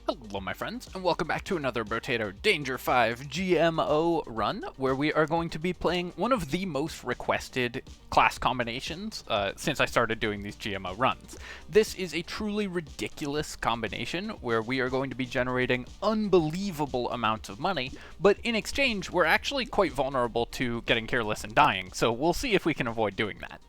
Hello my friends, and welcome back to another Brotato Danger 5 GMO run, where we are going to be playing one of the most requested class combinations since I started doing these GMO runs. This is a truly ridiculous combination where we are going to be generating unbelievable amounts of money, but in exchange we're actually quite vulnerable to getting careless and dying, so we'll see if we can avoid doing that.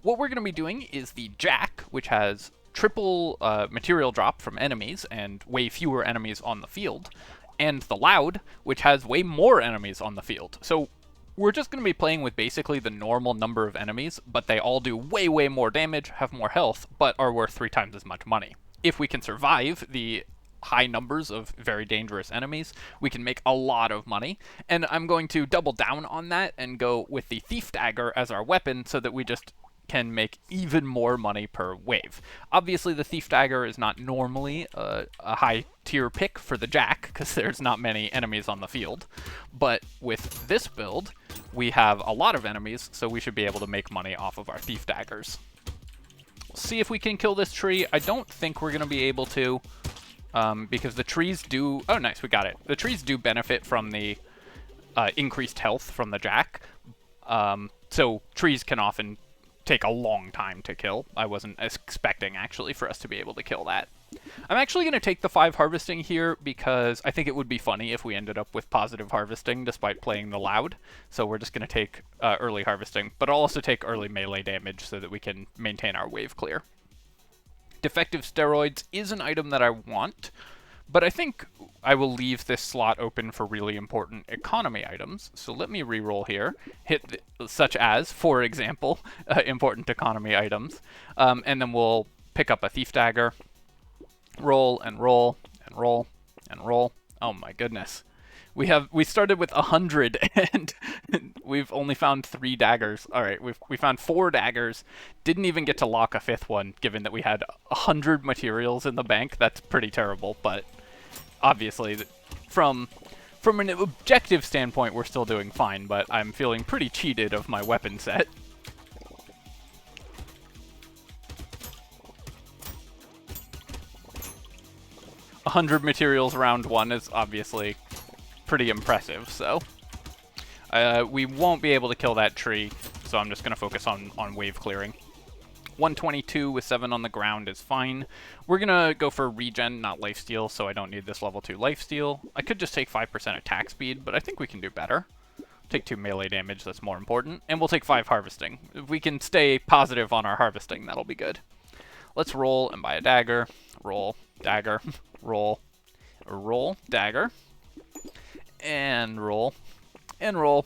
What we're going to be doing is the Jack, which has triple material drop from enemies and way fewer enemies on the field, and the Loud, which has way more enemies on the field. So we're just going to be playing with basically the normal number of enemies, but they all do way more damage, have more health, but are worth 3 times as much money. If we can survive the high numbers of very dangerous enemies, we can make a lot of money, and I'm going to double down on that and go with the Thief Dagger as our weapon so that we just can make even more money per wave. Obviously, the Thief Dagger is not normally a high tier pick for the Jack, because there's not many enemies on the field. But with this build, we have a lot of enemies, so we should be able to make money off of our Thief Daggers. We'll see if we can kill this tree. I don't think we're going to be able to, because the trees do... Oh, nice, we got it. The trees do benefit from the increased health from the Jack, so trees can often take a long time to kill. I wasn't expecting, actually, for us to be able to kill that. I'm actually going to take the 5 harvesting here because I think it would be funny if we ended up with positive harvesting despite playing the Loud. So we're just going to take early harvesting, but I'll also take early melee damage so that we can maintain our wave clear. Defective Steroids is an item that I want, but I think I will leave this slot open for really important economy items. So let me reroll here, hit such as, for example, important economy items, and then we'll pick up a Thief Dagger, roll and roll and roll and roll. Oh my goodness. We started with 100 and we've only found 3 daggers. All right, we found 4 daggers. Didn't even get to lock a 5th one, given that we had 100 materials in the bank. That's pretty terrible, but obviously, from an objective standpoint, we're still doing fine, but I'm feeling pretty cheated of my weapon set. A 100 materials round 1 is obviously pretty impressive, so we won't be able to kill that tree, so I'm just going to focus on wave clearing. 122 with 7 on the ground is fine. We're going to go for regen, not lifesteal, so I don't need this level 2 lifesteal. I could just take 5% attack speed, but I think we can do better. Take 2 melee damage, that's more important. And we'll take 5 harvesting. If we can stay positive on our harvesting, that'll be good. Let's roll and buy a dagger. Roll, dagger, roll, roll, dagger. And roll, and roll.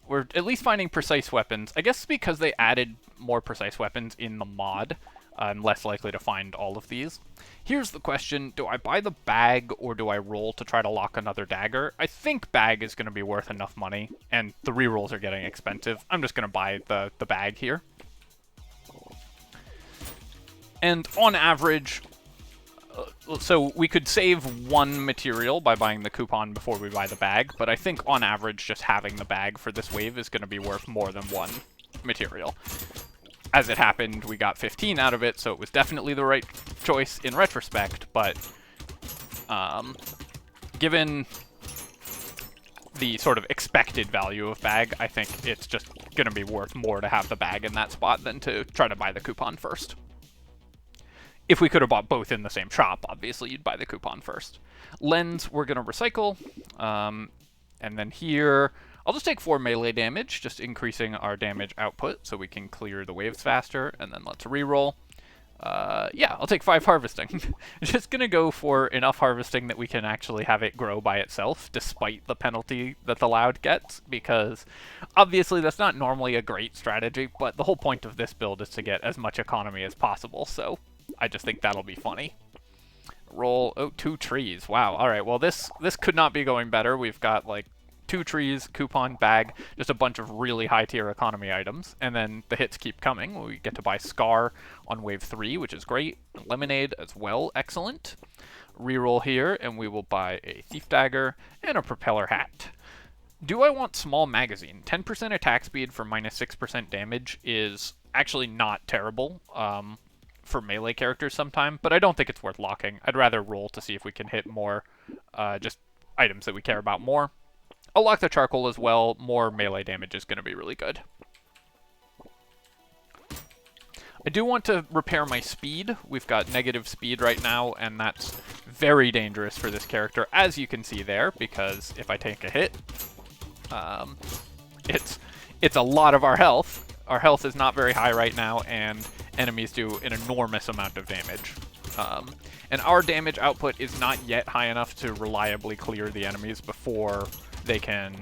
We're at least finding precise weapons. I guess because they added more precise weapons in the mod, I'm less likely to find all of these. Here's the question, do I buy the bag or do I roll to try to lock another dagger? I think bag is going to be worth enough money, and the rerolls are getting expensive. I'm just going to buy the bag here. And on average, so we could save 1 material by buying the coupon before we buy the bag, but I think on average just having the bag for this wave is going to be worth more than 1 material. As it happened, we got 15 out of it, so it was definitely the right choice in retrospect, but given the sort of expected value of bag, I think it's just going to be worth more to have the bag in that spot than to try to buy the coupon first. If we could have bought both in the same shop, obviously you'd buy the coupon first. Lens, we're going to recycle. And then here, I'll just take 4 melee damage, just increasing our damage output so we can clear the waves faster. And then let's reroll. Yeah, I'll take 5 harvesting. Just going to go for enough harvesting that we can actually have it grow by itself, despite the penalty that the Loud gets, because obviously that's not normally a great strategy, but the whole point of this build is to get as much economy as possible, so I just think that'll be funny. Roll. Oh, 2 trees. Wow. All right. Well, this could not be going better. We've got like 2 trees, coupon, bag, just a bunch of really high tier economy items, and then the hits keep coming. We get to buy Scar on wave 3, which is great. Lemonade as well. Excellent. Reroll here, and we will buy a Thief Dagger and a Propeller Hat. Do I want Small Magazine? 10% attack speed for minus 6% damage is actually not terrible. for melee characters sometime, but I don't think it's worth locking. I'd rather roll to see if we can hit more just items that we care about more. I'll lock the charcoal as well. More melee damage is going to be really good. I do want to repair my speed. We've got negative speed right now, and that's very dangerous for this character, as you can see there, because if I take a hit, it's a lot of our health. Our health is not very high right now, and enemies do an enormous amount of damage. And our damage output is not yet high enough to reliably clear the enemies before they can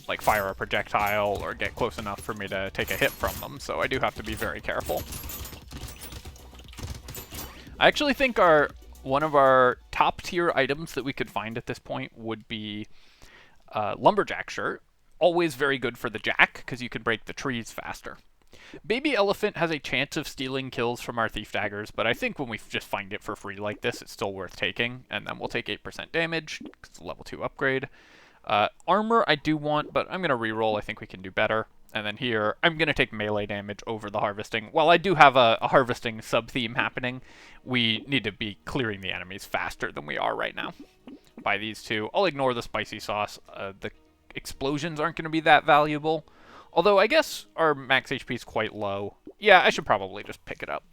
like fire a projectile or get close enough for me to take a hit from them, so I do have to be very careful. I actually think one of our top tier items that we could find at this point would be Lumberjack Shirt. Always very good for the jack, because you can break the trees faster. Baby Elephant has a chance of stealing kills from our Thief Daggers, but I think when we just find it for free like this, it's still worth taking, and then we'll take 8% damage, because it's a level 2 upgrade. Armor I do want, but I'm going to reroll. I think we can do better. And then here, I'm going to take melee damage over the harvesting. While I do have a harvesting sub-theme happening, we need to be clearing the enemies faster than we are right now by these two. I'll ignore the spicy sauce. The explosions aren't going to be that valuable. Although I guess our max HP is quite low. Yeah, I should probably just pick it up.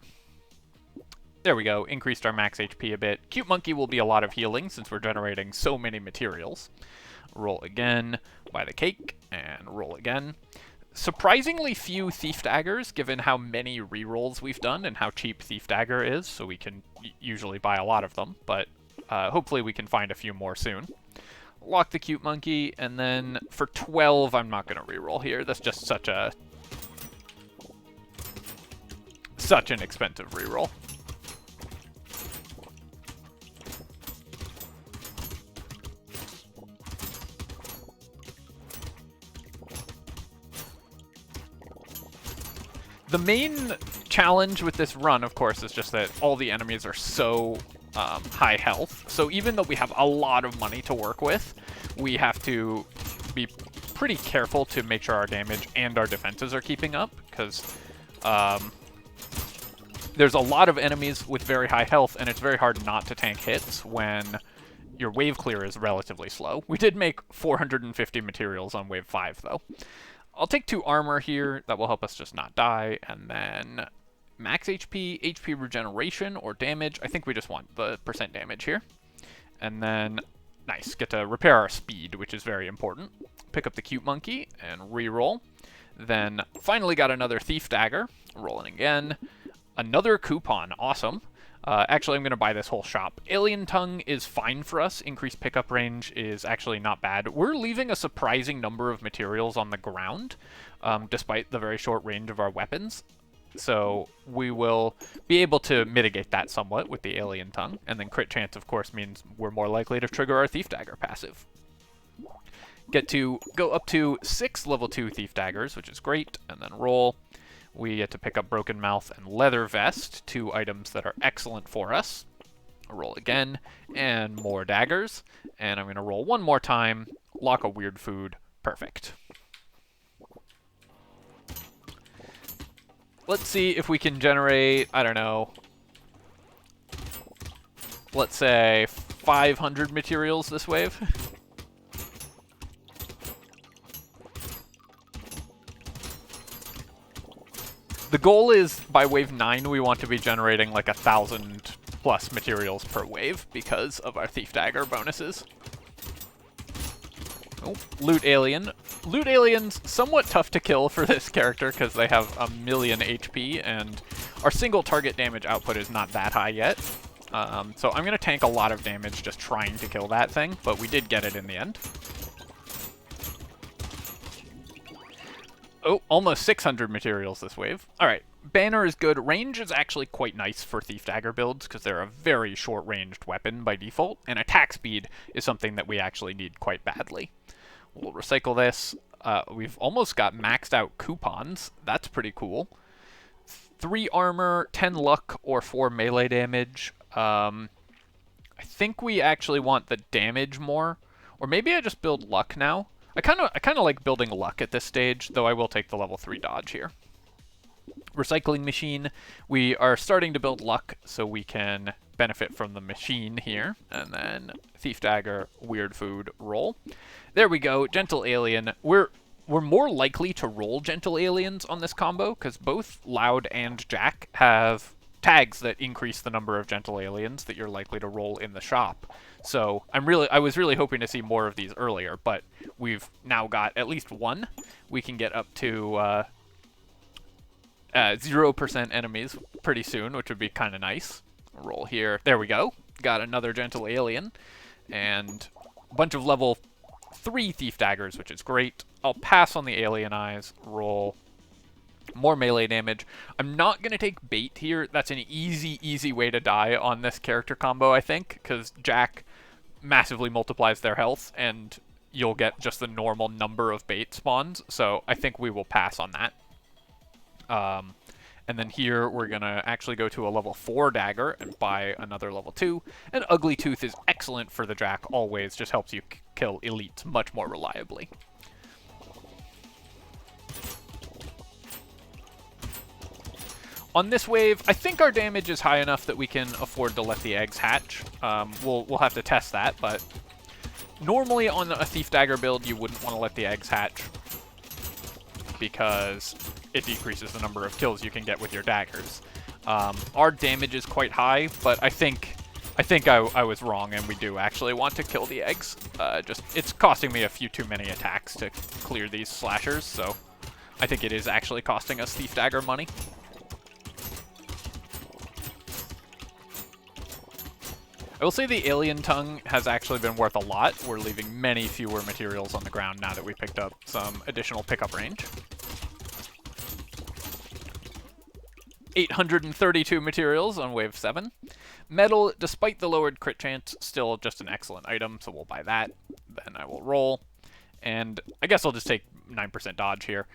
There we go, increased our max HP a bit. Cute Monkey will be a lot of healing since we're generating so many materials. Roll again, buy the cake, and roll again. Surprisingly few Thief Daggers, given how many rerolls we've done and how cheap Thief Dagger is, so we can usually buy a lot of them, but hopefully we can find a few more soon. Lock the Cute Monkey, and then for 12, I'm not going to reroll here. That's just such an expensive reroll. The main challenge with this run, of course, is just that all the enemies are so high health. So even though we have a lot of money to work with, we have to be pretty careful to make sure our damage and our defenses are keeping up, because there's a lot of enemies with very high health, and it's very hard not to tank hits when your wave clear is relatively slow. We did make 450 materials on wave 5, though. I'll take 2 armor here. That will help us just not die. And then max HP, HP regeneration, or damage. I think we just want the % damage here. And then, nice, get to repair our speed, which is very important. Pick up the Cute Monkey and reroll. Then finally got another Thief Dagger. Rolling again. Another coupon. Awesome. Actually, I'm going to buy this whole shop. Alien Tongue is fine for us. Increased pickup range is actually not bad. We're leaving a surprising number of materials on the ground, despite the very short range of our weapons. So we will be able to mitigate that somewhat with the Alien Tongue. And then crit chance, of course, means we're more likely to trigger our Thief Dagger passive. Get to go up to 6 level 2 Thief Daggers, which is great, and then roll. We get to pick up Broken Mouth and Leather Vest, 2 items that are excellent for us. Roll again, and more daggers. And I'm going to roll one more time, lock a weird food. Perfect. Let's see if we can generate, I don't know, let's say 500 materials this wave. The goal is, by wave 9, we want to be generating like 1,000 plus materials per wave because of our Thief Dagger bonuses. Oh, Loot Alien. Loot Alien's somewhat tough to kill for this character because they have 1,000,000 HP, and our single target damage output is not that high yet. So I'm going to tank a lot of damage just trying to kill that thing, but we did get it in the end. Oh, almost 600 materials this wave. Alright, Banner is good. Range is actually quite nice for Thief Dagger builds because they're a very short-ranged weapon by default, and attack speed is something that we actually need quite badly. We'll recycle this. We've almost got maxed out coupons. That's pretty cool. 3 armor, 10 luck, or 4 melee damage. I think we actually want the damage more. Or maybe I just build luck now. I kind of like building luck at this stage, though I will take the level 3 dodge here. Recycling machine, we are starting to build luck so we can benefit from the machine here. And then thief dagger, weird food, roll. There we go, gentle alien. We're more likely to roll gentle aliens on this combo because both Loud and Jack have tags that increase the number of gentle aliens that you're likely to roll in the shop. So I was really hoping to see more of these earlier, but we've now got at least one. We can get up to 0% enemies pretty soon, which would be kind of nice. Roll here. There we go. Got another gentle alien and a bunch of level 3 thief daggers, which is great. I'll pass on the alien eyes. Roll more melee damage. I'm not going to take bait here. That's an easy way to die on this character combo, I think, because Jack massively multiplies their health, and you'll get just the normal number of bait spawns, so I think we will pass on that. And then here we're going to actually go to a level 4 dagger and buy another level 2. And Ugly Tooth is excellent for the Jack always, just helps you kill elites much more reliably. On this wave, I think our damage is high enough that we can afford to let the eggs hatch. We'll have to test that, but normally on a Thief Dagger build, you wouldn't want to let the eggs hatch because it decreases the number of kills you can get with your daggers. Our damage is quite high, but I think I was wrong, and we do actually want to kill the eggs. It's costing me a few too many attacks to clear these slashers, so I think it is actually costing us Thief Dagger money. I will say the alien tongue has actually been worth a lot. We're leaving many fewer materials on the ground now that we picked up some additional pickup range. 832 materials on wave 7. Metal, despite the lowered crit chance, still just an excellent item, so we'll buy that. Then I will roll. And I guess I'll just take 9% dodge here.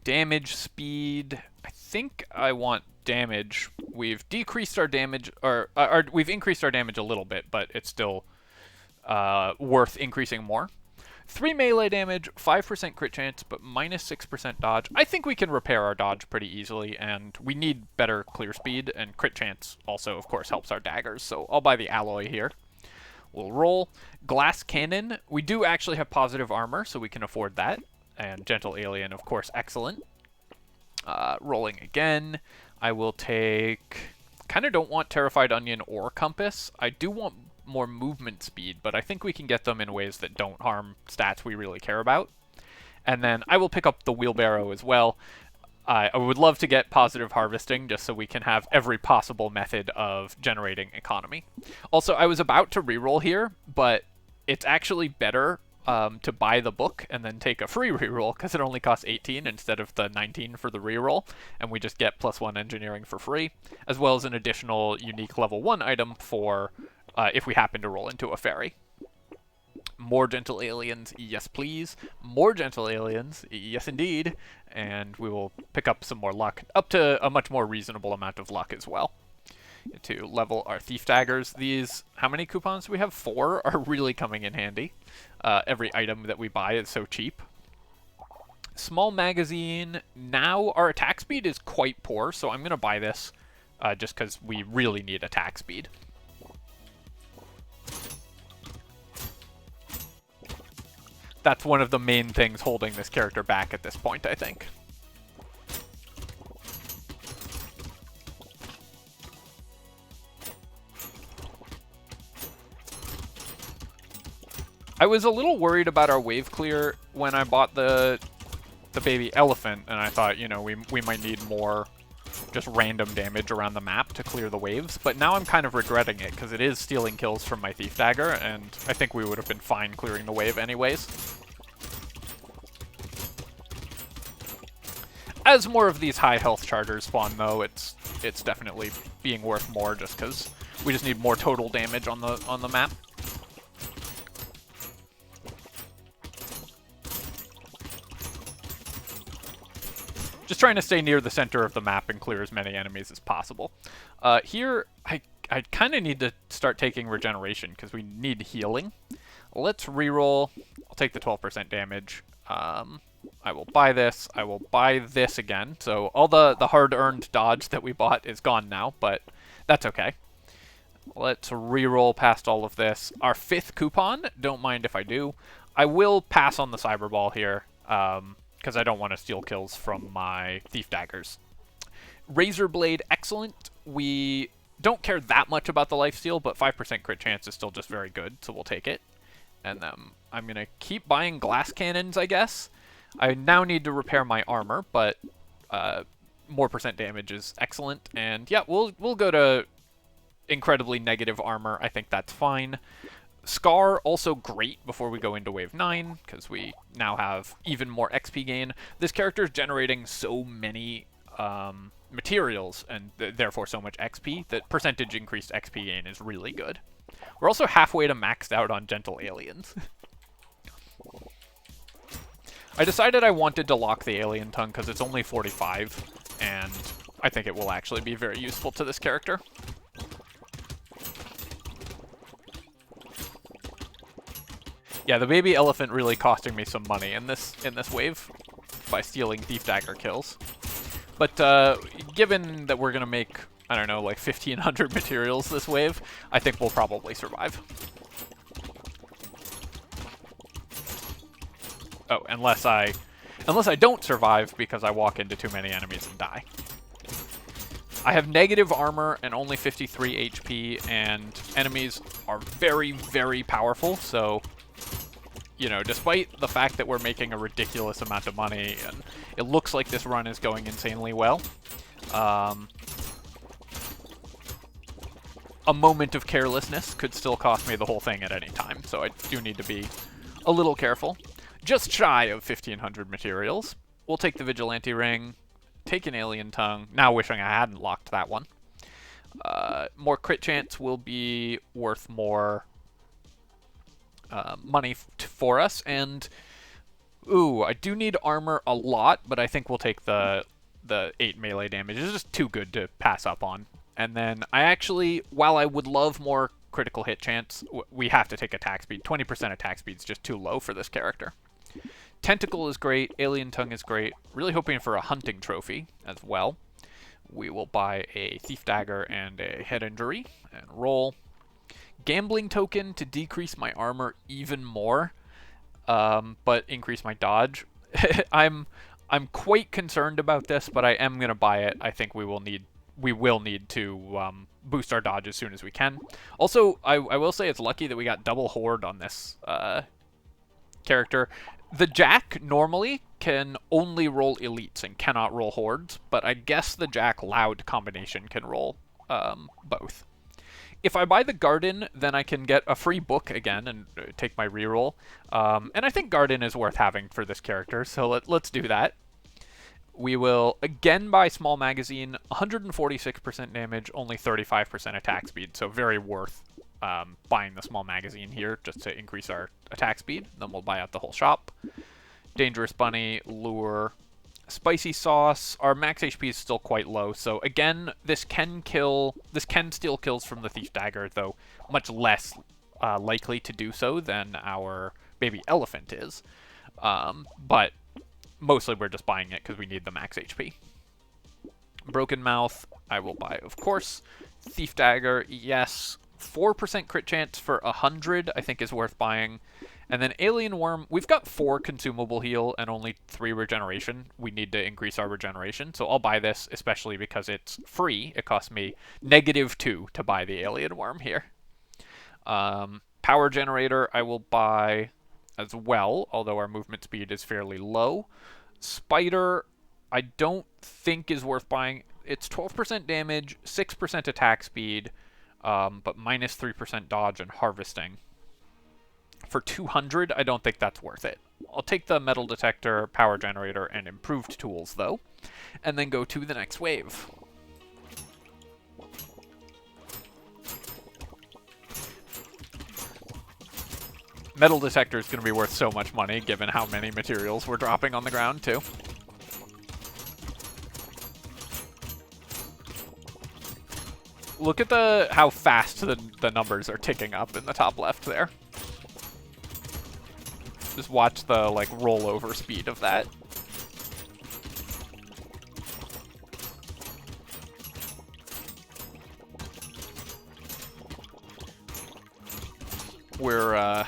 Damage speed, I think I want damage. We've decreased our damage, or we've increased our damage a little bit, but it's still worth increasing more. 3 melee damage, 5% crit chance, but minus 6% dodge. I think we can repair our dodge pretty easily, and we need better clear speed, and crit chance also, of course, helps our daggers, so I'll buy the alloy here. We'll roll. Glass cannon, we do actually have positive armor, so we can afford that. And gentle alien, of course, excellent. Rolling again. I will take... kind of don't want terrified onion or compass. I do want more movement speed, but I think we can get them in ways that don't harm stats we really care about. And then I will pick up the wheelbarrow as well. I would love to get positive harvesting just so we can have every possible method of generating economy. Also, I was about to reroll here, but it's actually better to buy the book and then take a free reroll because it only costs 18 instead of the 19 for the reroll, and we just get +1 engineering for free, as well as an additional unique level 1 item for if we happen to roll into a fairy. More gentle aliens, yes please. More gentle aliens, yes indeed. And we will pick up some more luck, up to a much more reasonable amount of luck as well. To level our thief daggers. These, how many coupons do we have? 4 are really coming in handy. Every item that we buy is so cheap. Small magazine. Now our attack speed is quite poor, so I'm going to buy this just because we really need attack speed. That's one of the main things holding this character back at this point, I think. I was a little worried about our wave clear when I bought the baby elephant, and I thought, you know, we might need more just random damage around the map to clear the waves, but now I'm kind of regretting it, because it is stealing kills from my Thief Dagger, and I think we would have been fine clearing the wave anyways. As more of these high health chargers spawn, though, it's definitely being worth more, just because we just need more total damage on the map. Just trying to stay near the center of the map and clear as many enemies as possible. Here, I kind of need to start taking regeneration because we need healing. Let's reroll. I'll take the 12% damage. I will buy this. I will buy this again. So all the hard-earned dodge that we bought is gone now, but that's okay. Let's re-roll past all of this. Our 5th coupon, don't mind if I do. I will pass on the Cyberball here, because I don't want to steal kills from my Thief Daggers. Razor Blade, excellent. We don't care that much about the lifesteal, but 5% crit chance is still just very good, so we'll take it. And then I'm going to keep buying glass cannons, I guess. I now need to repair my armor, but more percent damage is excellent. And yeah, we'll go to incredibly negative armor. I think that's fine. Scar, also great before we go into Wave 9, because we now have even more XP gain. This character is generating so many materials, and therefore so much XP, that percentage increased XP gain is really good. We're also halfway to maxed out on Gentle Aliens. I decided I wanted to lock the Alien Tongue because it's only 45, and I think it will actually be very useful to this character. Yeah, the baby elephant really costing me some money in this wave by stealing Thief Dagger kills. But given that we're going to make, I don't know, like 1,500 materials this wave, I think we'll probably survive. Oh, unless I don't survive because I walk into too many enemies and die. I have negative armor and only 53 HP, and enemies are very, very powerful, so, you know, despite the fact that we're making a ridiculous amount of money, and it looks like this run is going insanely well, a moment of carelessness could still cost me the whole thing at any time, so I do need to be a little careful. Just shy of 1,500 materials. We'll take the Vigilante Ring, take an Alien Tongue, now wishing I hadn't locked that one. More crit chance will be worth more money for us, and ooh, I do need armor a lot, but I think we'll take the 8 melee damage. It's just too good to pass up on. And then I actually, while I would love more critical hit chance, we have to take attack speed. 20% attack speed is just too low for this character. Tentacle is great, Alien Tongue is great. Really hoping for a hunting trophy as well. We will buy a Thief Dagger and a Head Injury and roll. Gambling Token to decrease my armor even more, but increase my dodge. I'm quite concerned about this, but I am going to buy it. I think we will need to boost our dodge as soon as we can. Also, I will say it's lucky that we got double horde on this character. The Jack normally can only roll elites and cannot roll hordes, but I guess the Jack Loud combination can roll both. If I buy the Garden, then I can get a free book again and take my reroll. And I think Garden is worth having for this character, so let's do that. We will again buy Small Magazine, 146% damage, only 35% attack speed, so very worth buying the Small Magazine here just to increase our attack speed. Then we'll buy out the whole shop. Dangerous Bunny, Lure, Spicy Sauce. Our max HP is still quite low, so again, this can steal kills from the Thief Dagger, though much less likely to do so than our baby elephant is. But mostly we're just buying it because we need the max HP. Broken Mouth, I will buy, of course. Thief Dagger, yes. 4% crit chance for 100, I think is worth buying. And then Alien Worm, we've got 4 consumable heal and only 3 regeneration. We need to increase our regeneration, so I'll buy this, especially because it's free. It costs me -2 to buy the Alien Worm here. Power Generator, I will buy as well, although our movement speed is fairly low. Spider, I don't think is worth buying. It's 12% damage, 6% attack speed, but -3% dodge and harvesting. For 200, I don't think that's worth it. I'll take the Metal Detector, Power Generator, and Improved Tools, though, and then go to the next wave. Metal Detector is going to be worth so much money, given how many materials we're dropping on the ground, too. Look at how fast the numbers are ticking up in the top left there. Just watch the, like, rollover speed of that. We're,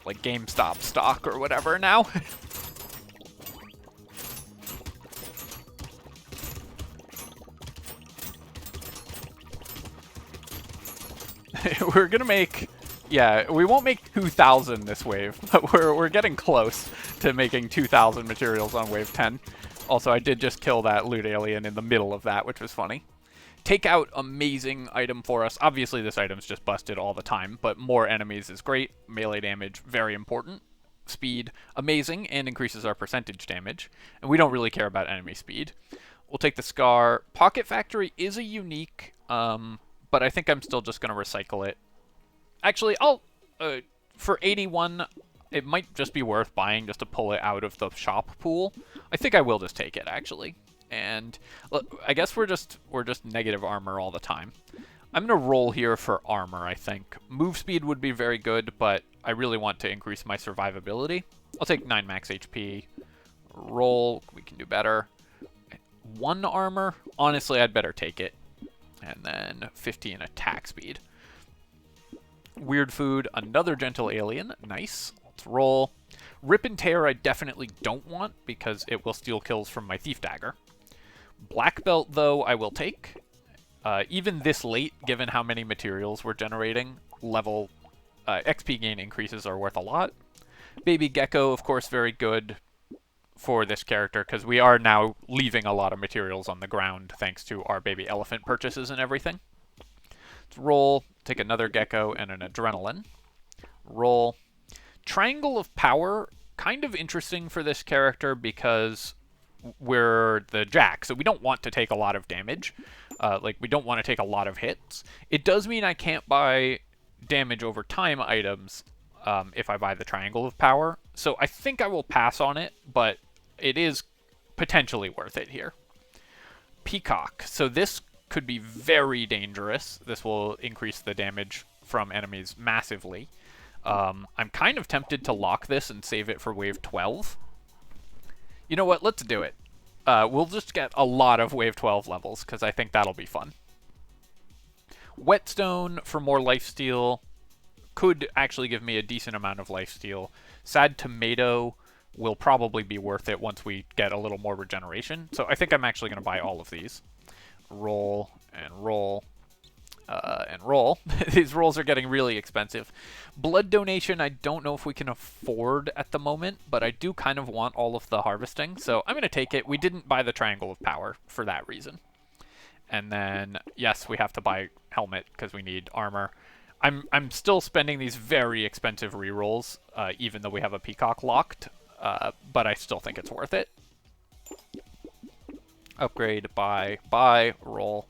like, GameStop stock or whatever now. We're gonna make... Yeah, we won't make 2,000 this wave, but we're getting close to making 2,000 materials on wave 10. Also, I did just kill that loot alien in the middle of that, which was funny. Take out, amazing item for us. Obviously, this item's just busted all the time, but more enemies is great. Melee damage, very important. Speed, amazing, and increases our percentage damage. And we don't really care about enemy speed. We'll take the Scar. Pocket Factory is a unique, but I think I'm still just going to recycle it. Actually, I'll, for 81, it might just be worth buying just to pull it out of the shop pool. I think I will just take it, actually. And I guess we're just negative armor all the time. I'm going to roll here for armor, I think. Move speed would be very good, but I really want to increase my survivability. I'll take 9 max HP. Roll, we can do better. 1 armor, honestly, I'd better take it. And then 15 attack speed. Weird food, another gentle alien. Nice. Let's roll. Rip and tear I definitely don't want because it will steal kills from my thief dagger. Black belt, though, I will take. Even this late, given how many materials we're generating, level XP gain increases are worth a lot. Baby gecko, of course, very good for this character because we are now leaving a lot of materials on the ground thanks to our baby elephant purchases and everything. Let's roll. Take another gecko and an adrenaline. Roll. Triangle of Power, kind of interesting for this character because we're the jack, so we don't want to take a lot of damage. Like, we don't want to take a lot of hits. It does mean I can't buy damage over time items if I buy the Triangle of Power. So I think I will pass on it, but it is potentially worth it here. Peacock. So this could be very dangerous. This will increase the damage from enemies massively. I'm kind of tempted to lock this and save it for wave 12. You know what? Let's do it. We'll just get a lot of wave 12 levels because I think that'll be fun. Whetstone for more lifesteal could actually give me a decent amount of lifesteal. Sad Tomato will probably be worth it once we get a little more regeneration. So I think I'm actually going to buy all of these. Roll and roll and roll. These rolls are getting really expensive. Blood donation, I don't know if we can afford at the moment, but I do kind of want all of the harvesting, so I'm going to take it. We didn't buy the Triangle of Power for that reason. And then, yes, we have to buy helmet because we need armor. I'm still spending these very expensive rerolls, even though we have a peacock locked, but I still think it's worth it. Upgrade, buy, roll,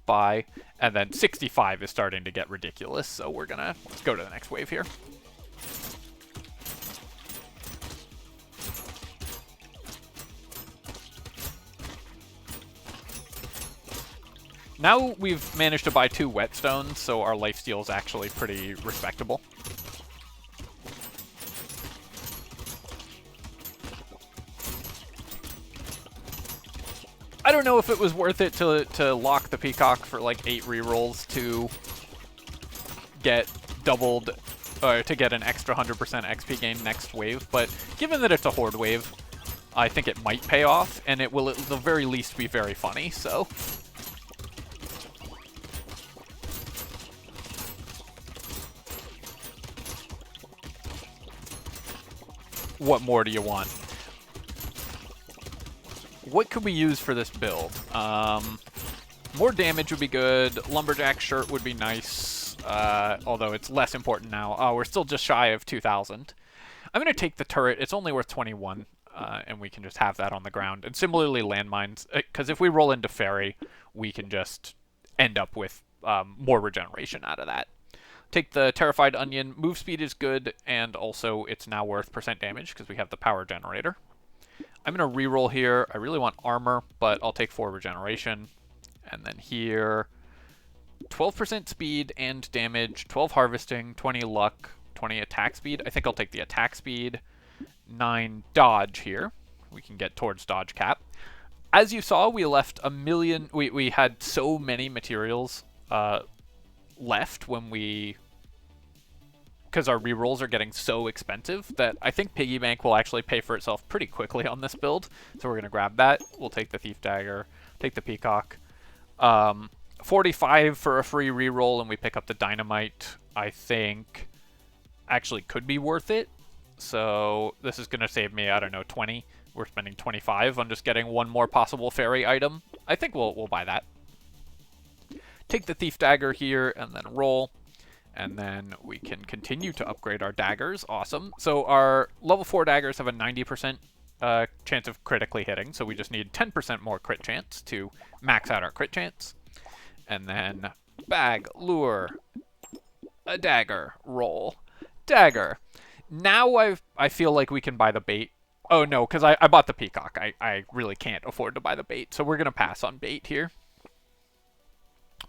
buy, and then 65 is starting to get ridiculous, so let's go to the next wave here. Now we've managed to buy 2 whetstones, so our lifesteal is actually pretty respectable. I don't know if it was worth it to lock the peacock for like 8 rerolls to get doubled, to get an extra 100% XP gain next wave, but given that it's a horde wave, I think it might pay off, and it will at the very least be very funny, so. What more do you want? What could we use for this build? More damage would be good. Lumberjack shirt would be nice, although it's less important now. Oh, we're still just shy of 2,000. I'm going to take the turret. It's only worth 21, and we can just have that on the ground. And similarly, landmines, because if we roll into Fairy, we can just end up with more regeneration out of that. Take the Terrified Onion. Move speed is good, and also it's now worth % damage because we have the power generator. I'm going to reroll here. I really want armor, but I'll take 4 regeneration. And then here, 12% speed and damage, 12 harvesting, 20 luck, 20 attack speed. I think I'll take the attack speed. 9 dodge here. We can get towards dodge cap. As you saw, we left a million... We had so many materials left when we... Because our rerolls are getting so expensive that I think Piggy Bank will actually pay for itself pretty quickly on this build. So we're going to grab that. We'll take the Thief Dagger, take the Peacock. 45 for a free reroll, and we pick up the Dynamite, I think actually could be worth it. So this is going to save me, I don't know, 20. We're spending 25 on just getting one more possible fairy item. I think we'll buy that. Take the Thief Dagger here and then roll. And then we can continue to upgrade our daggers. Awesome. So our level 4 daggers have a 90% chance of critically hitting. So we just need 10% more crit chance to max out our crit chance. And then bag, lure, a dagger, roll, dagger. Now I feel like we can buy the bait. Oh no, because I bought the Peacock. I really can't afford to buy the bait. So we're going to pass on bait here.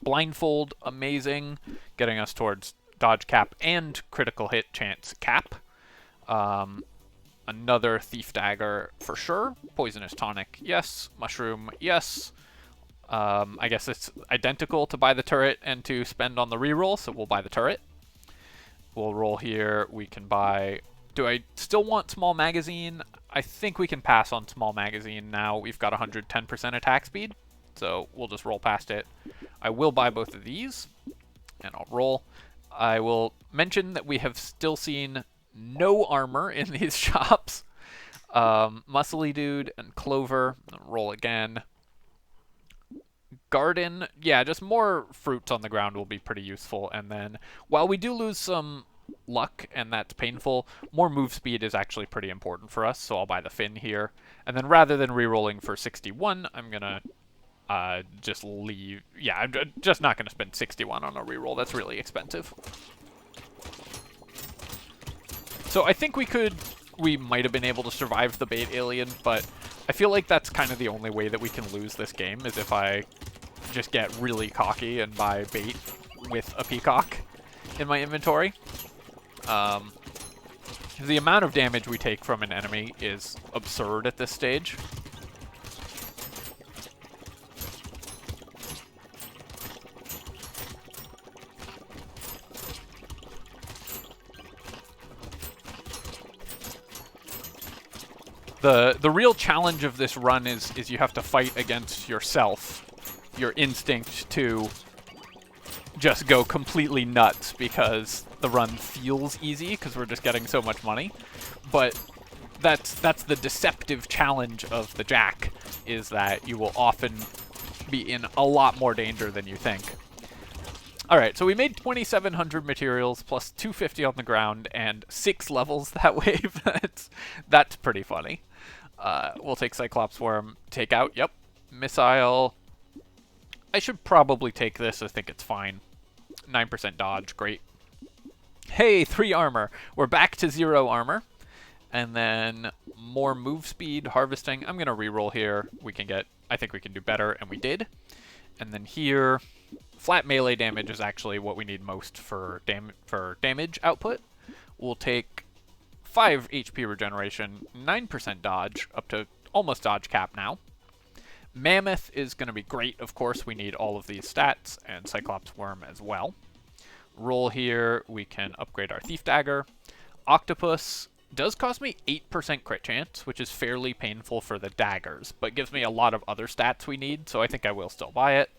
Blindfold, amazing. Getting us towards dodge cap and critical hit chance cap. Another Thief Dagger for sure. Poisonous Tonic, yes. Mushroom, yes. I guess it's identical to buy the turret and to spend on the reroll, so we'll buy the turret. We'll roll here. We can buy... Do I still want small magazine? I think we can pass on small magazine now. We've got 110% attack speed, so we'll just roll past it. I will buy both of these, and I'll roll. I will mention that we have still seen no armor in these shops. Muscly Dude and Clover. Roll again. Garden. Yeah, just more fruits on the ground will be pretty useful. And then, while we do lose some luck, and that's painful, more move speed is actually pretty important for us, so I'll buy the fin here. And then rather than re-rolling for 61, I'm going to just leave. Yeah, I'm just not going to spend 61 on a reroll. That's really expensive. So I think we might have been able to survive the bait alien, but I feel like that's kind of the only way that we can lose this game, is if I just get really cocky and buy bait with a Peacock in my inventory. The amount of damage we take from an enemy is absurd at this stage. The real challenge of this run is you have to fight against yourself, your instinct to just go completely nuts because the run feels easy because we're just getting so much money. But that's the deceptive challenge of the Jack, is that you will often be in a lot more danger than you think. Alright, so we made 2,700 materials plus 250 on the ground and 6 levels that wave. That's pretty funny. We'll take Cyclops Worm. Take out, yep. Missile. I should probably take this. I think it's fine. 9% dodge, great. Hey, 3 armor. We're back to 0 armor. And then more move speed, harvesting. I'm going to reroll here. We can get, I think we can do better, and we did. And then here, flat melee damage is actually what we need most for damage output. We'll take 5 HP regeneration, 9% dodge, up to almost dodge cap now. Mammoth is going to be great, of course. We need all of these stats, and Cyclops Worm as well. Roll here, we can upgrade our Thief Dagger. Octopus does cost me 8% crit chance, which is fairly painful for the daggers, but gives me a lot of other stats we need, so I think I will still buy it.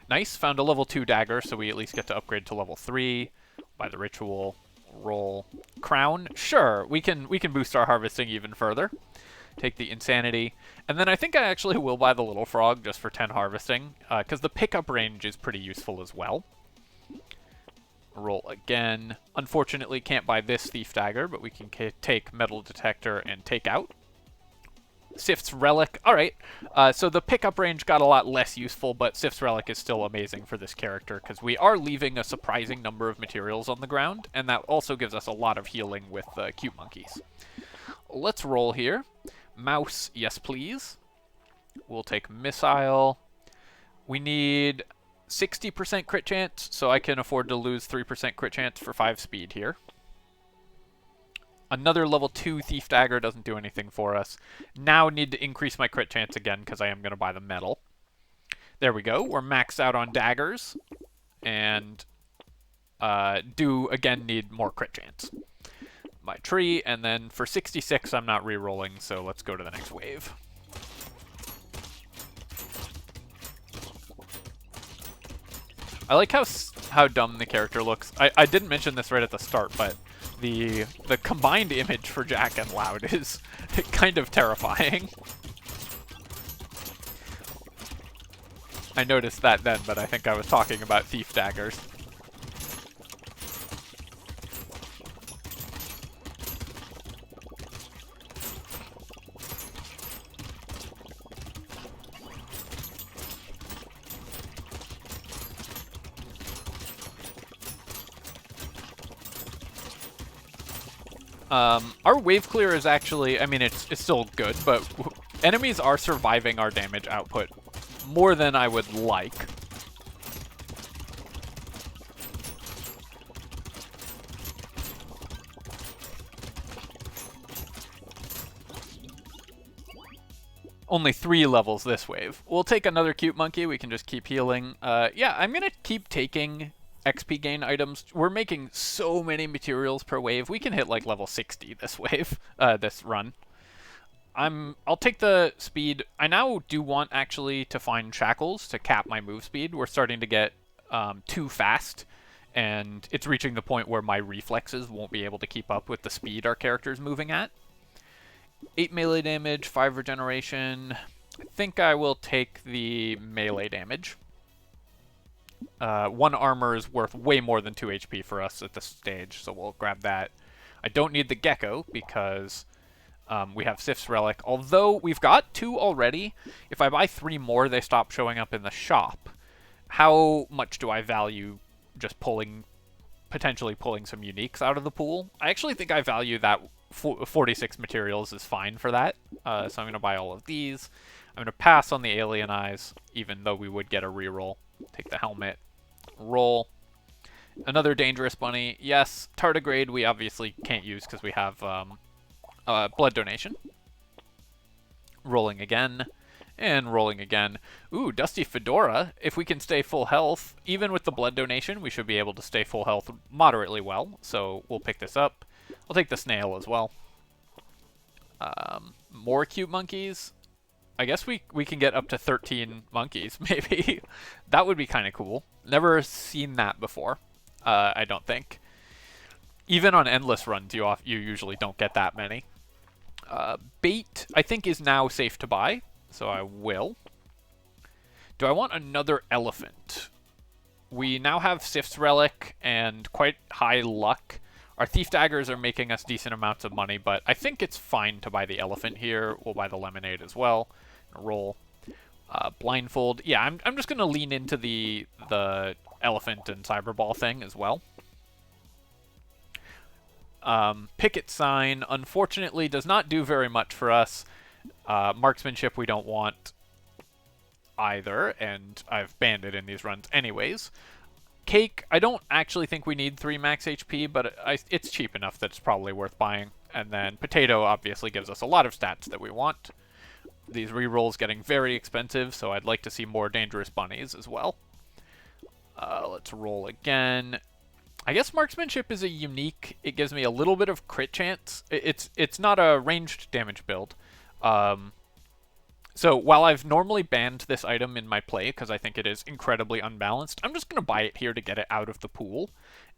Nice, found a level 2 dagger, so we at least get to upgrade to level 3. Buy the ritual, roll. Crown, sure, we can boost our harvesting even further. Take the insanity, and then I think I actually will buy the little frog just for 10 harvesting, because the pickup range is pretty useful as well. Roll again. Unfortunately, can't buy this Thief Dagger, but we can take Metal Detector and take out. Sif's Relic. Alright, so the pickup range got a lot less useful, but Sif's Relic is still amazing for this character, because we are leaving a surprising number of materials on the ground, and that also gives us a lot of healing with cute monkeys. Let's roll here. Mouse, yes please. We'll take Missile. We need 60% crit chance, so I can afford to lose 3% crit chance for 5 speed here. Another level 2 Thief Dagger doesn't do anything for us. Now need to increase my crit chance again because I am going to buy the metal. There we go. We're maxed out on daggers. And do, again, need more crit chance. My tree, and then for 66 I'm not re-rolling, so let's go to the next wave. I like how dumb the character looks. I didn't mention this right at the start, but the combined image for Jack and Loud is kind of terrifying. I noticed that then, but I think I was talking about Thief Daggers. Our wave clear is actually, I mean, it's still good, but enemies are surviving our damage output more than I would like. Only 3 levels this wave. We'll take another cute monkey. We can just keep healing. Yeah, I'm going to keep taking XP gain items. We're making so many materials per wave. We can hit like level 60 this wave, this run. I'll take the speed. I now do want actually to find shackles to cap my move speed. We're starting to get too fast, and it's reaching the point where my reflexes won't be able to keep up with the speed our character's moving at. 8 melee damage, 5 regeneration. I think I will take the melee damage. 1 armor is worth way more than 2 HP for us at this stage, so we'll grab that. I don't need the gecko because we have Sif's Relic. Although we've got 2 already, if I buy 3 more, they stop showing up in the shop. How much do I value just potentially pulling some uniques out of the pool? I actually think I value that 46 materials is fine for that. So I'm going to buy all of these. I'm going to pass on the Alien Eyes, even though we would get a reroll. Take the helmet. Roll. Another Dangerous Bunny. Yes, Tardigrade we obviously can't use because we have Blood Donation. Rolling again. And rolling again. Ooh, Dusty Fedora. If we can stay full health, even with the Blood Donation, we should be able to stay full health moderately well. So we'll pick this up. I'll take the snail as well. More cute monkeys. I guess we can get up to 13 monkeys, maybe. That would be kind of cool. Never seen that before, I don't think. Even on endless runs, you usually don't get that many. Bait, I think, is now safe to buy, so I will. Do I want another elephant? We now have Sif's Relic and quite high luck. Our Thief Daggers are making us decent amounts of money, but I think it's fine to buy the elephant here. We'll buy the lemonade as well. Roll. Blindfold. Yeah, I'm just going to lean into the elephant and cyberball thing as well. Picket sign, unfortunately, does not do very much for us. Marksmanship we don't want either, and I've banned it in these runs anyways. Cake, I don't actually think we need 3 max HP, but it's cheap enough that it's probably worth buying. And then Potato obviously gives us a lot of stats that we want. These rerolls getting very expensive, so I'd like to see more Dangerous Bunnies as well. Let's roll again. I guess Marksmanship is a unique. It gives me a little bit of crit chance. It's not a ranged damage build. So while I've normally banned this item in my play because I think it is incredibly unbalanced, I'm just going to buy it here to get it out of the pool.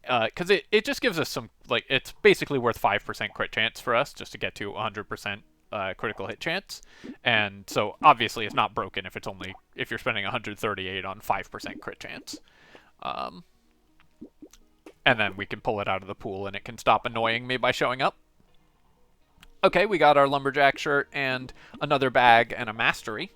Because it just gives us some, like, it's basically worth 5% crit chance for us just to get to 100% critical hit chance. And so obviously it's not broken if you're spending 138 on 5% crit chance. And then we can pull it out of the pool and it can stop annoying me by showing up. Okay, we got our lumberjack shirt and another bag and a mastery.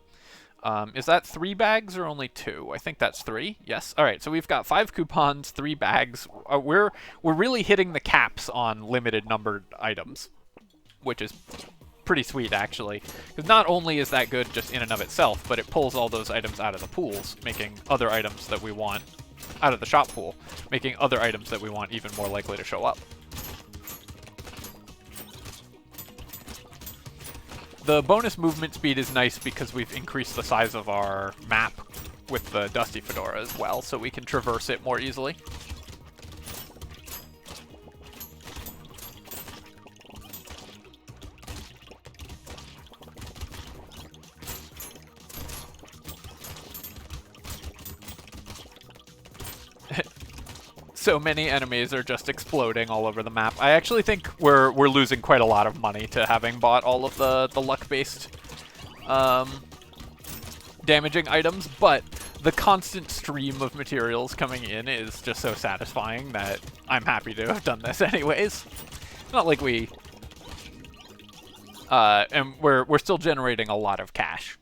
Is that 3 bags or only 2? I think that's 3. Yes. All right. So we've got 5 coupons, 3 bags. We're really hitting the caps on limited numbered items, which is pretty sweet, actually. Because not only is that good just in and of itself, but it pulls all those items out of the pools, making other items that we want out of the shop pool, making other items that we want even more likely to show up. The bonus movement speed is nice because we've increased the size of our map with the Dusty Fedora as well, so we can traverse it more easily. So many enemies are just exploding all over the map. I actually think we're losing quite a lot of money to having bought all of the luck-based damaging items, but the constant stream of materials coming in is just so satisfying that I'm happy to have done this anyways. It's not like we... and we're still generating a lot of cash.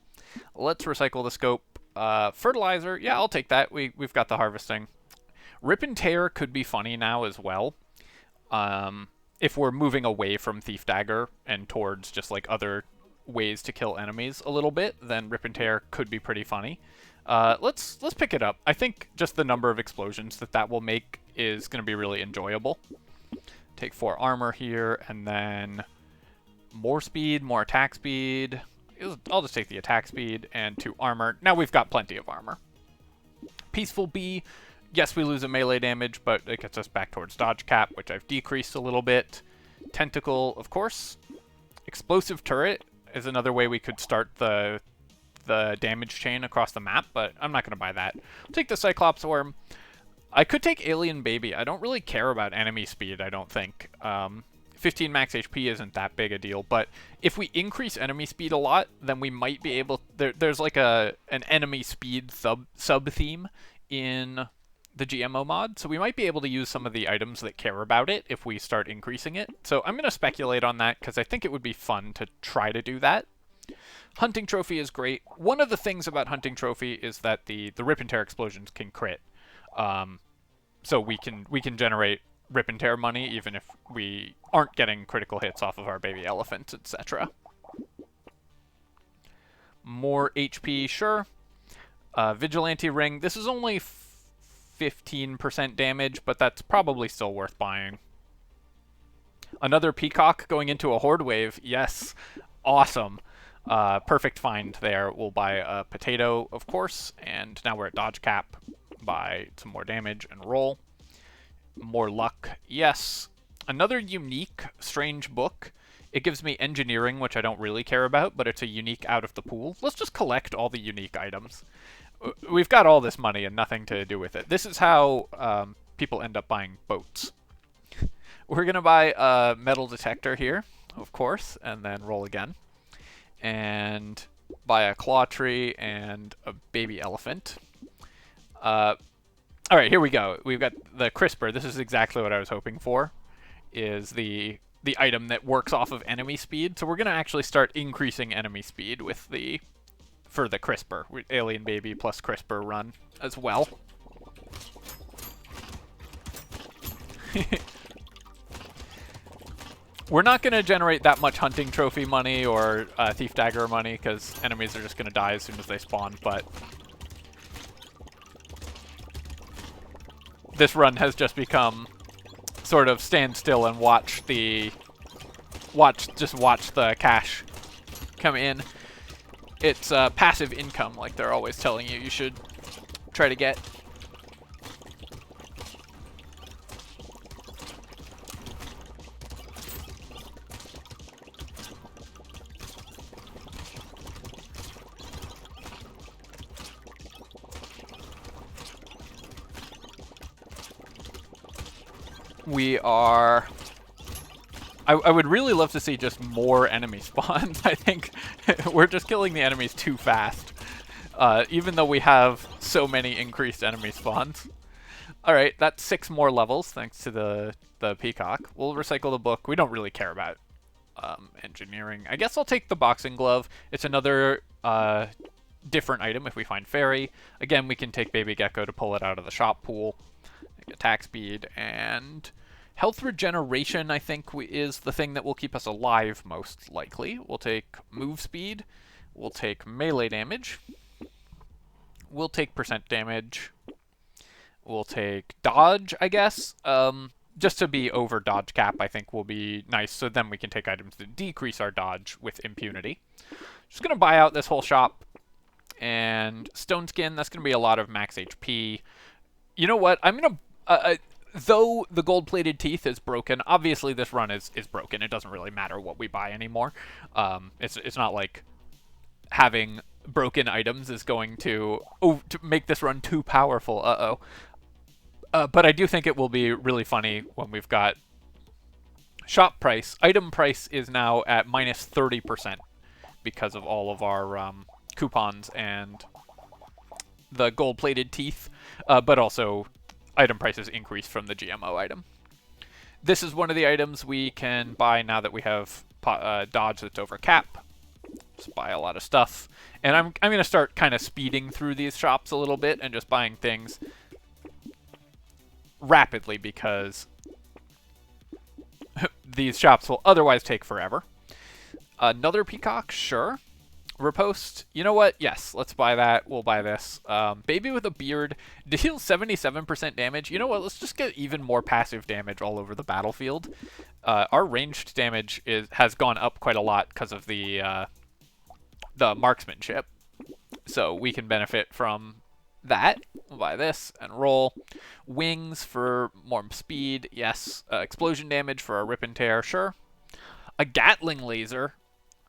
Let's recycle the scope. Fertilizer, yeah, I'll take that. We've got the harvesting. Rip and Tear could be funny now as well. If we're moving away from Thief Dagger and towards just like other ways to kill enemies a little bit, then Rip and Tear could be pretty funny. Let's pick it up. I think just the number of explosions that will make is going to be really enjoyable. Take 4 armor here, and then more speed, more attack speed. I'll just take the attack speed and 2 armor. Now we've got plenty of armor. Peaceful Bee. Yes, we lose a melee damage, but it gets us back towards dodge cap, which I've decreased a little bit. Tentacle, of course. Explosive Turret is another way we could start the damage chain across the map, but I'm not going to buy that. I'll take the Cyclops Worm. I could take Alien Baby. I don't really care about enemy speed, I don't think. 15 max HP isn't that big a deal, but if we increase enemy speed a lot, then we might be able... There's like an enemy speed sub-theme in the GMO mod, so we might be able to use some of the items that care about it if we start increasing it. So I'm going to speculate on that because I think it would be fun to try to do that. Hunting Trophy is great. One of the things about Hunting Trophy is that the Rip and Tear explosions can crit. So we can generate Rip and Tear money even if we aren't getting critical hits off of our baby elephants, etc. More HP, sure. Vigilante Ring. This is only 15% damage, but that's probably still worth buying. Another Peacock going into a Horde wave. Yes. Awesome. Perfect find there. We'll buy a Potato, of course, and now we're at dodge cap. Buy some more damage and roll. More luck. Yes. Another unique, strange book. It gives me engineering, which I don't really care about, but it's a unique out of the pool. Let's just collect all the unique items. We've got all this money and nothing to do with it. This is how people end up buying boats. We're going to buy a metal detector here, of course, and then roll again. And buy a claw tree and a baby elephant. All right, here we go. We've got the CRISPR. This is exactly what I was hoping for, is the item that works off of enemy speed. So we're going to actually start increasing enemy speed with for the CRISPR, Alien Baby plus CRISPR run as well. We're not going to generate that much Hunting Trophy money or Thief Dagger money because enemies are just going to die as soon as they spawn, but this run has just become sort of stand still and watch the cash come in. It's passive income, like they're always telling you should try to get. We are... I would really love to see just more enemy spawns. I think we're just killing the enemies too fast, even though we have so many increased enemy spawns. Alright, that's 6 more levels, thanks to the peacock. We'll recycle the book. We don't really care about engineering. I guess I'll take the boxing glove. It's another different item if we find fairy. Again, we can take baby gecko to pull it out of the shop pool. Attack speed and Health regeneration, I think, is the thing that will keep us alive most likely. We'll take move speed. We'll take melee damage. We'll take percent damage. We'll take dodge, I guess. Just to be over dodge cap, I think will be nice. So then we can take items that decrease our dodge with impunity. Just going to buy out this whole shop. And stone skin, that's going to be a lot of max HP. You know what? I'm going to... though the gold-plated teeth is broken, obviously this run is broken. It doesn't really matter what we buy anymore. It's not like having broken items is going to make this run too powerful. But I do think it will be really funny when we've got shop price. Item price is now at minus 30% because of all of our coupons and the gold-plated teeth, but also item prices increase from the GMO item. This is one of the items we can buy now that we have dodge that's over cap. Just buy a lot of stuff. And I'm going to start kind of speeding through these shops a little bit and just buying things rapidly because these shops will otherwise take forever. Another peacock, sure. Riposte, you know what? Yes, let's buy that. We'll buy this. Baby with a beard deals 77% damage. You know what? Let's just get even more passive damage all over the battlefield. Our ranged damage has gone up quite a lot because of the marksmanship. So we can benefit from that. We'll buy this and roll. Wings for more speed. Yes. Explosion damage for a rip and tear. Sure. A Gatling laser.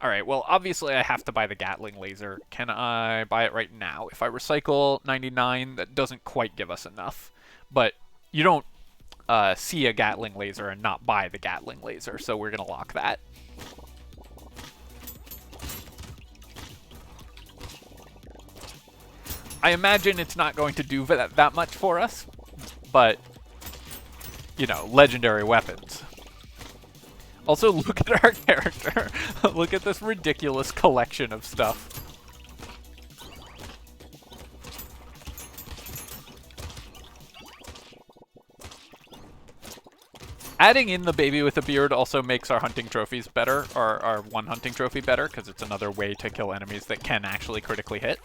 Alright, well, obviously I have to buy the Gatling laser. Can I buy it right now? If I recycle 99, that doesn't quite give us enough. But you don't see a Gatling laser and not buy the Gatling laser, so we're going to lock that. I imagine it's not going to do that much for us, but, you know, legendary weapons. Also, look at our character. Look at this ridiculous collection of stuff. Adding in the baby with a beard also makes our hunting trophies better, or our one hunting trophy better, because it's another way to kill enemies that can actually critically hit.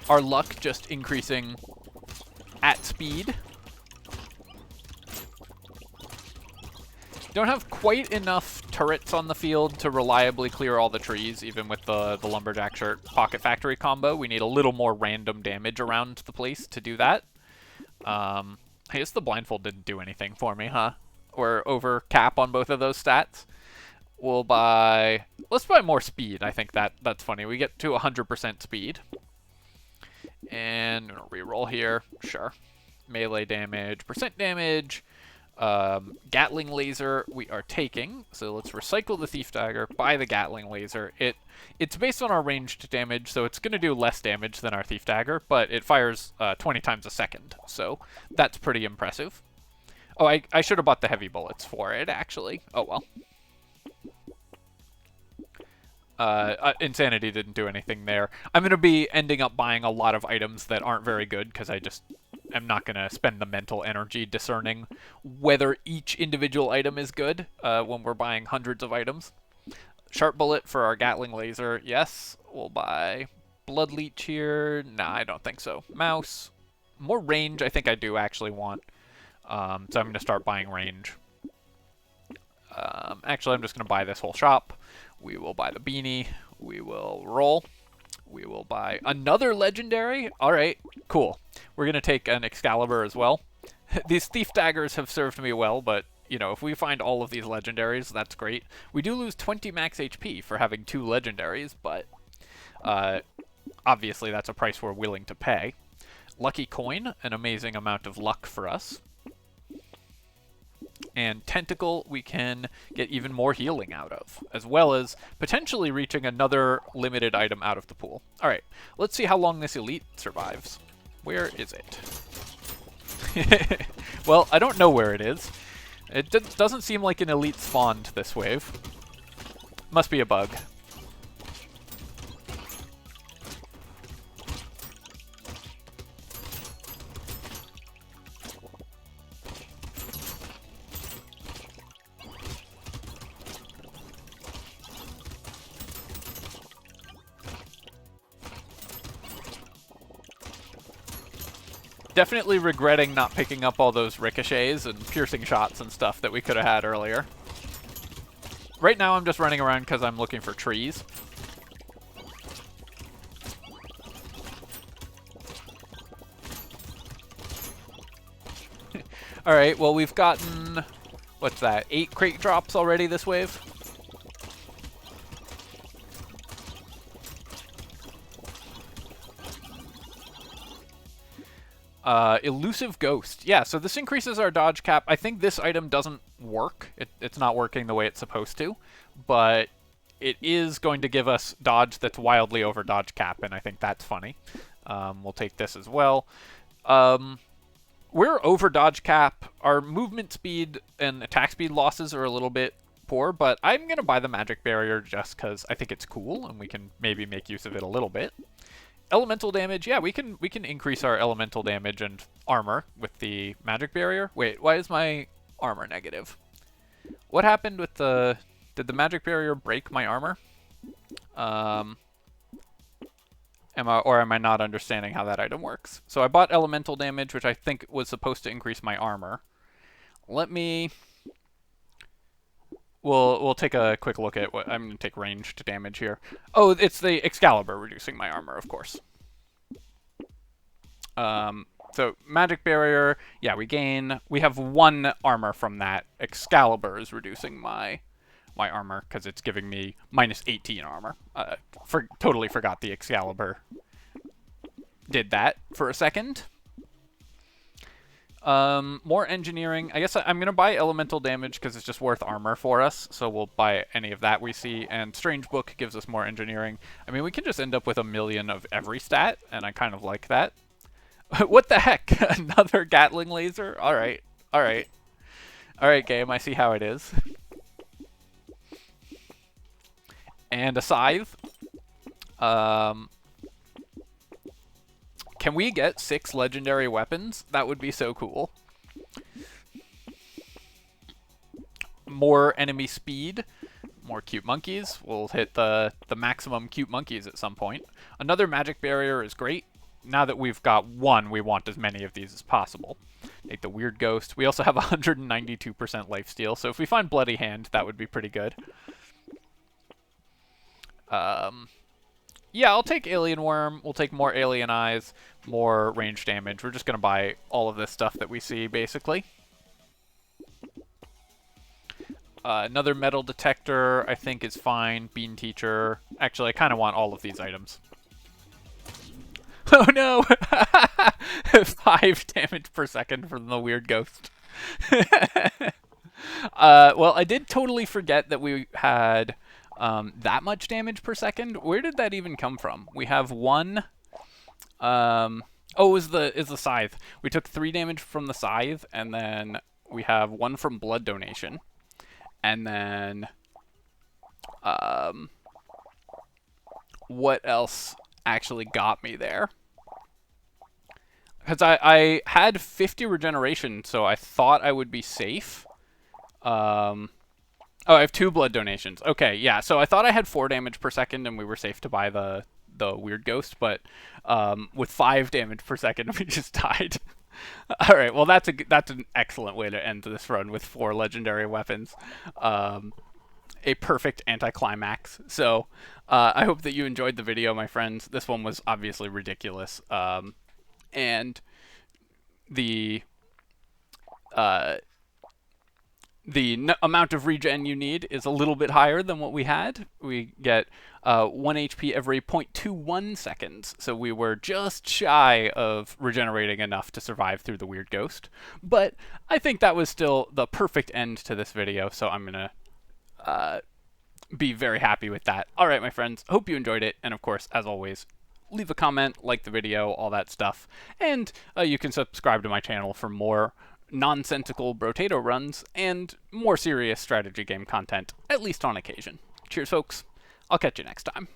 Our luck just increasing at speed. Don't have quite enough turrets on the field to reliably clear all the trees, even with the Lumberjack Shirt Pocket Factory combo. We need a little more random damage around the place to do that. I guess the blindfold didn't do anything for me, huh? We're over cap on both of those stats. We'll buy... Let's buy more speed. I think that's funny. We get to 100% speed. And reroll here. Sure. Melee damage, percent damage. Gatling laser we are taking. So let's recycle the Thief Dagger, buy the Gatling laser. It's based on our ranged damage, so it's going to do less damage than our Thief Dagger, but it fires 20 times a second. So that's pretty impressive. Oh, I should have bought the heavy bullets for it, actually. Oh, well. Insanity didn't do anything there. I'm going to be ending up buying a lot of items that aren't very good because I just am not going to spend the mental energy discerning whether each individual item is good when we're buying hundreds of items. Sharp bullet for our Gatling laser. Yes. We'll buy blood leech here. Nah, I don't think so. Mouse. More range I think I do actually want. So I'm going to start buying range. Actually, I'm just going to buy this whole shop. We will buy the beanie. We will roll. We will buy another legendary. All right, cool. We're going to take an Excalibur as well. These Thief Daggers have served me well, but, you know, if we find all of these legendaries, that's great. We do lose 20 max HP for having 2 legendaries, but obviously that's a price we're willing to pay. Lucky Coin, an amazing amount of luck for us. And Tentacle we can get even more healing out of, as well as potentially reaching another limited item out of the pool. Alright, let's see how long this elite survives. Where is it? Well, I don't know where it is. It doesn't seem like an elite spawned this wave. Must be a bug. Definitely regretting not picking up all those ricochets and piercing shots and stuff that we could have had earlier. Right now I'm just running around because I'm looking for trees. Alright, well we've gotten, what's that, 8 crate drops already this wave? Elusive Ghost. Yeah, so this increases our dodge cap. I think this item doesn't work. It's not working the way it's supposed to, but it is going to give us dodge that's wildly over dodge cap, and I think that's funny. We'll take this as well. We're over dodge cap. Our movement speed and attack speed losses are a little bit poor, but I'm going to buy the magic barrier just because I think it's cool, and we can maybe make use of it a little bit. Elemental damage, yeah, we can increase our elemental damage and armor with the magic barrier. Wait, why is my armor negative? What happened with the... Did the magic barrier break my armor? Am I not understanding how that item works? So I bought elemental damage, which I think was supposed to increase my armor. Let me... We'll take a quick look at what... I'm going to take ranged damage here. Oh, it's the Excalibur reducing my armor, of course. So, magic barrier, yeah, we have 1 armor from that. Excalibur is reducing my armor, because it's giving me minus 18 armor. Totally forgot the Excalibur did that for a second. More engineering. I guess I'm going to buy elemental damage because it's just worth armor for us, so we'll buy any of that we see, and Strange Book gives us more engineering. I mean, we can just end up with 1,000,000 of every stat, and I kind of like that. What the heck? Another Gatling laser? Alright, alright. Alright, game, I see how it is. And a scythe. Can we get 6 legendary weapons? That would be so cool. More enemy speed. More cute monkeys. We'll hit the maximum cute monkeys at some point. Another magic barrier is great. Now that we've got 1, we want as many of these as possible. Take the weird ghost. We also have 192% lifesteal, so if we find Bloody Hand, that would be pretty good. Yeah, I'll take Alien Worm. We'll take more Alien Eyes, more range damage. We're just going to buy all of this stuff that we see, basically. Another Metal Detector, I think, is fine. Bean Teacher. Actually, I kind of want all of these items. Oh, no! 5 damage per second from the weird ghost. Well, I did totally forget that we had... that much damage per second? Where did that even come from? We have 1... oh, is the scythe. We took 3 damage from the scythe, and then we have 1 from blood donation. And then... what else actually got me there? Because I had 50 regeneration, so I thought I would be safe. Oh, I have 2 blood donations. Okay, yeah, so I thought I had 4 damage per second and we were safe to buy the weird ghost, but with 5 damage per second, we just died. All right, well, that's an excellent way to end this run with 4 legendary weapons. A perfect anticlimax. So I hope that you enjoyed the video, my friends. This one was obviously ridiculous. And the amount of regen you need is a little bit higher than what we had. We get 1 HP every 0.21 seconds, so we were just shy of regenerating enough to survive through the weird ghost. But I think that was still the perfect end to this video, so I'm going to be very happy with that. Alright, my friends, hope you enjoyed it, and of course, as always, leave a comment, like the video, all that stuff, and you can subscribe to my channel for more nonsensical Brotato runs and more serious strategy game content, at least on occasion. Cheers, folks. I'll catch you next time.